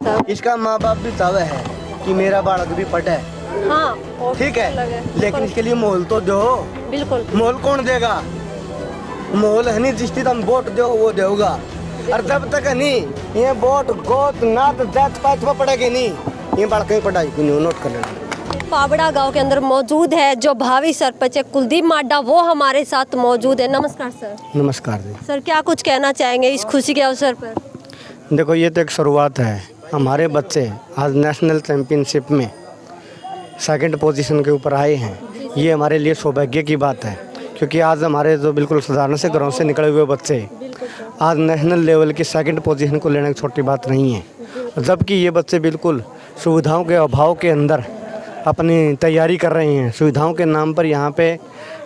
साहब। इसका माँ बाप भी चाहता है कि मेरा बालक भी पढ़े, हाँ और ठीक है, लगे। लेकिन इसके लिए माहौल तो दो। बिल्कुल माहौल कौन देगा? माहौल है नहीं, जिस चीज हम वोट दो वो देगा। और जब तक है नहीं ये वोट गोत नात जात पात में पड़ेगी नहीं, ये बालक की पढ़ाई की नहीं। नोट कर लेना। पाबड़ा गांव के अंदर मौजूद है जो भावी सरपंच है कुलदीप माड्डा, वो हमारे साथ मौजूद है। नमस्कार सर। नमस्कार जी। सर क्या कुछ कहना चाहेंगे इस खुशी के अवसर पर? देखो ये तो एक शुरुआत है। हमारे बच्चे आज नेशनल चैम्पियनशिप में सेकंड पोजीशन के ऊपर आए हैं, ये हमारे लिए सौभाग्य की बात है, क्योंकि आज हमारे जो बिल्कुल साधारण से घरों से निकले हुए बच्चे आज नेशनल लेवल की सेकंड पोजीशन को लेना एक छोटी बात नहीं है। जबकि ये बच्चे बिल्कुल सुविधाओं के अभाव के अंदर अपनी तैयारी कर रहे हैं, सुविधाओं के नाम पर यहाँ पे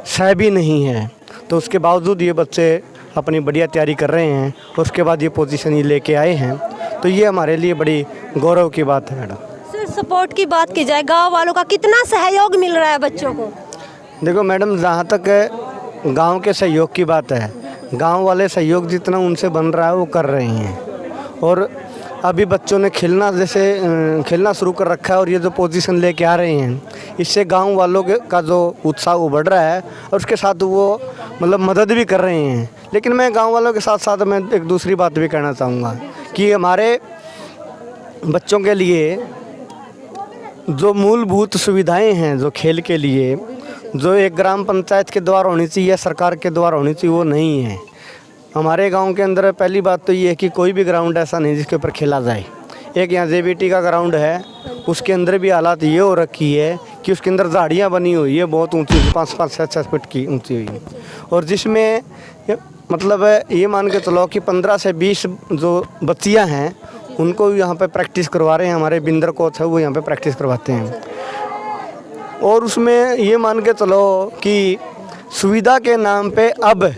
शय भी नहीं है, तो उसके बावजूद ये बच्चे अपनी बढ़िया तैयारी कर रहे हैं, उसके बाद ये पोजीशन ये लेके आए हैं, तो ये हमारे लिए बड़ी गौरव की बात है मैडम। सर सपोर्ट की बात की जाए, गांव वालों का कितना सहयोग मिल रहा है बच्चों को? देखो मैडम, जहाँ तक गांव के सहयोग की बात है, गांव वाले सहयोग जितना उनसे बन रहा है वो कर रहे हैं। और अभी बच्चों ने खेलना शुरू कर रखा है, और ये जो पोजीशन लेके आ रहे हैं, इससे गांव वालों का जो उत्साह वो बढ़ रहा है, और उसके साथ वो मतलब मदद भी कर रहे हैं। लेकिन मैं गांव वालों के साथ साथ मैं एक दूसरी बात भी कहना चाहूँगा कि हमारे बच्चों के लिए जो मूलभूत सुविधाएं हैं, जो खेल के लिए, जो एक ग्राम पंचायत के द्वारा होनी चाहिए या सरकार के द्वारा होनी चाहिए, वो नहीं है। हमारे गांव के अंदर पहली बात तो ये है कि कोई भी ग्राउंड ऐसा नहीं जिसके ऊपर खेला जाए। एक यहाँ जेबीटी का ग्राउंड है, उसके अंदर भी हालात ये हो रखी है कि उसके अंदर झाड़ियाँ बनी हुई है, बहुत ऊंची 5-6 फुट की ऊंची हुई है, और जिसमें मतलब ये मान के चलो कि 15 से 20 जो बच्चियाँ हैं उनको यहाँ पे प्रैक्टिस करवा रहे हैं। हमारे बिंदर कोच है वो यहाँ पे प्रैक्टिस करवाते हैं। और उसमें ये मान के चलो कि सुविधा के नाम पे अब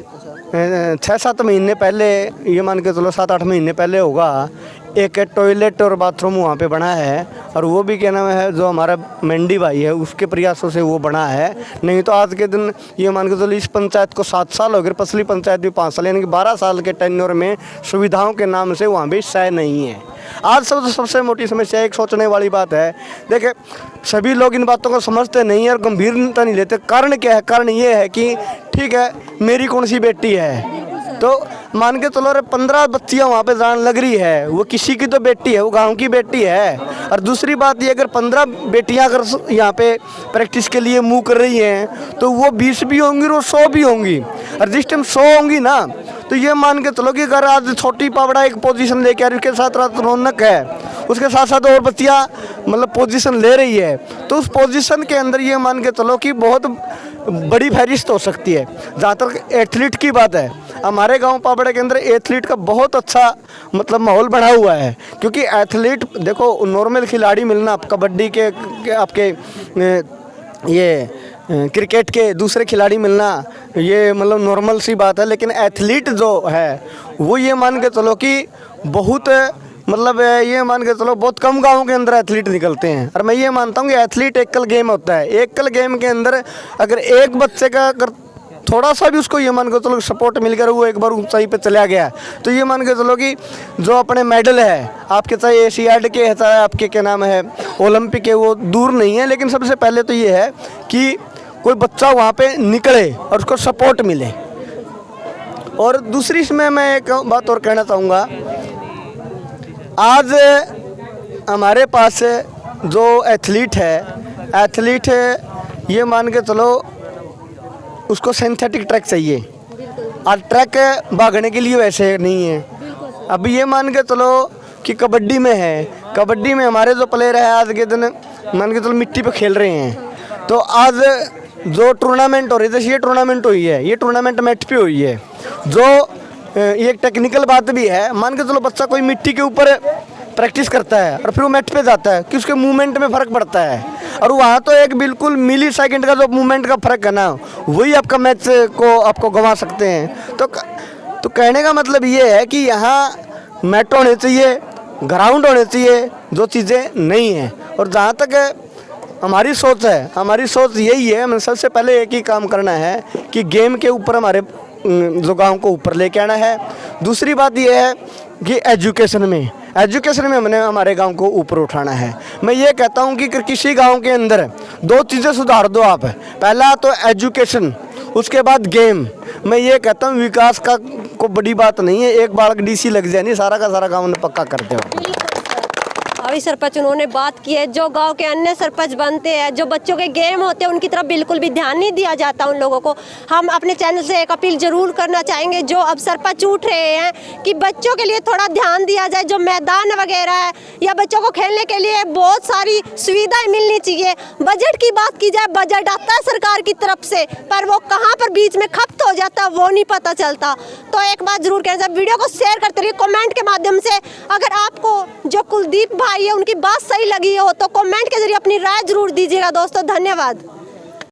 6-7 महीने पहले, ये मान के चलो 7-8 महीने पहले होगा, एक टॉयलेट और बाथरूम वहाँ पे बना है, और वो भी क्या नाम है जो हमारा मंडी भाई है उसके प्रयासों से वो बना है। नहीं तो आज के दिन ये मान के चलो इस पंचायत को 7 साल हो गए, पसली पंचायत भी 5 साल, यानी कि 12 साल के टेन्योर में सुविधाओं के नाम से वहाँ भी शय नहीं है। आज सबसे मोटी समस्या एक सोचने वाली बात है। देखिए सभी लोग इन बातों को समझते नहीं है और गंभीरता नहीं लेते। कारण क्या है? कारण ये है कि ठीक है मेरी कौन सी बेटी है, तो मान के चलो 15 बच्चियाँ वहाँ पे जान लग रही है, वो किसी की तो बेटी है, वो गांव की बेटी है। और दूसरी बात ये, अगर 15 बेटियाँ अगर यहाँ पे प्रैक्टिस के लिए मुँह कर रही हैं तो वो 20 भी होंगी और 100 भी होंगी। और जिस टाइम 100 होंगी ना, तो ये मान के चलो कि अगर आज छोटी पावड़ा एक पोजीशन लेके आ रही, उसके साथ रात रौनक है, उसके साथ साथ और बच्चियाँ मतलब पोजीशन ले रही है, तो उस पोजीशन के अंदर ये मान के चलो कि बहुत बड़ी फहरिस्त हो सकती है। जहाँ तक एथलीट की बात है, हमारे गांव पाबड़े के अंदर एथलीट का बहुत अच्छा मतलब माहौल बना हुआ है, क्योंकि एथलीट देखो नॉर्मल खिलाड़ी मिलना, कबड्डी के आपके ये क्रिकेट के दूसरे खिलाड़ी मिलना ये मतलब नॉर्मल सी बात है, लेकिन एथलीट जो है वो ये मान के चलो कि बहुत मतलब ये मान के चलो बहुत कम गांवों के अंदर एथलीट निकलते हैं। और मैं ये मानता हूँ कि एथलीट एकल गेम होता है। एकल गेम के अंदर अगर एक बच्चे का अगर थोड़ा सा भी उसको ये मान के चलो सपोर्ट मिलकर वो एक बार ऊंचाई पे चला गया, तो ये मान के चलो कि जो अपने मेडल है आपके, चाहे एशियाड के है चाहे आपके क्या नाम है ओलंपिक के, वो दूर नहीं है। लेकिन सबसे पहले तो ये है कि कोई बच्चा वहाँ पे निकले और उसको सपोर्ट मिले। और दूसरी इसमें मैं एक बात और कहना चाहूँगा, आज हमारे पास जो एथलीट है ये मान के चलो उसको सिंथेटिक ट्रैक चाहिए, और ट्रैक भागने के लिए वैसे नहीं है। अभी ये मान के चलो कि कबड्डी में है, कबड्डी में हमारे जो प्लेयर है आज के दिन मान के चलो मिट्टी पे खेल रहे हैं, तो आज जो टूर्नामेंट हो रही है, जैसे ये टूर्नामेंट हुई है, ये टूर्नामेंट मैट पे हुई है, जो ये एक टेक्निकल बात भी है। मान के चलो बच्चा कोई मिट्टी के ऊपर प्रैक्टिस करता है और फिर वो मैट पे जाता है कि उसके मूवमेंट में फ़र्क पड़ता है, और वहाँ तो एक बिल्कुल मिली सेकंड का जो मूवमेंट का फ़र्क है ना, वही आपका मैच को आपको गंवा सकते हैं। तो कहने का मतलब ये है कि यहाँ मैट होने चाहिए, ग्राउंड होने चाहिए, जो चीज़ें नहीं हैं। और जहाँ तक हमारी सोच है, हमारी सोच यही है, हमें सबसे पहले एक ही काम करना है कि गेम के ऊपर हमारे जो गांव को ऊपर लेके आना है। दूसरी बात यह है कि एजुकेशन में एजुकेशन में हमने हमारे गांव को ऊपर उठाना है। मैं ये कहता हूं कि किसी गांव के अंदर 2 चीज़ें सुधार दो आप। पहला तो एजुकेशन, उसके बाद गेम। मैं ये कहता हूँ विकास का को बड़ी बात नहीं है, एक बालक डीसी लग जाए नहीं सारा का सारा गाँव ने पक्का करते हो। भावी सरपंच उन्होंने बात की है, जो गांव के अन्य सरपंच बनते हैं, जो बच्चों के गेम होते हैं उनकी तरफ बिल्कुल भी ध्यान नहीं दिया जाता उन लोगों को। हम अपने चैनल से एक अपील जरूर करना चाहेंगे, जो अब सरपंच उठ रहे हैं, कि बच्चों के लिए थोड़ा ध्यान दिया जाए। जो मैदान वगैरह है या बच्चों को खेलने के लिए बहुत सारी सुविधाएं मिलनी चाहिए। बजट की बात की जाए, बजट आता है सरकार की तरफ से, पर वो कहाँ पर बीच में खपत हो जाता है वो नहीं पता चलता। तो एक बात जरूर कहना चाहिए, वीडियो को शेयर करते रहिए कमेंट के माध्यम से। अगर आपको जो कुलदीप भाई है उनकी बात सही लगी हो तो कमेंट के जरिए अपनी राय जरूर दीजिएगा दोस्तों। धन्यवाद।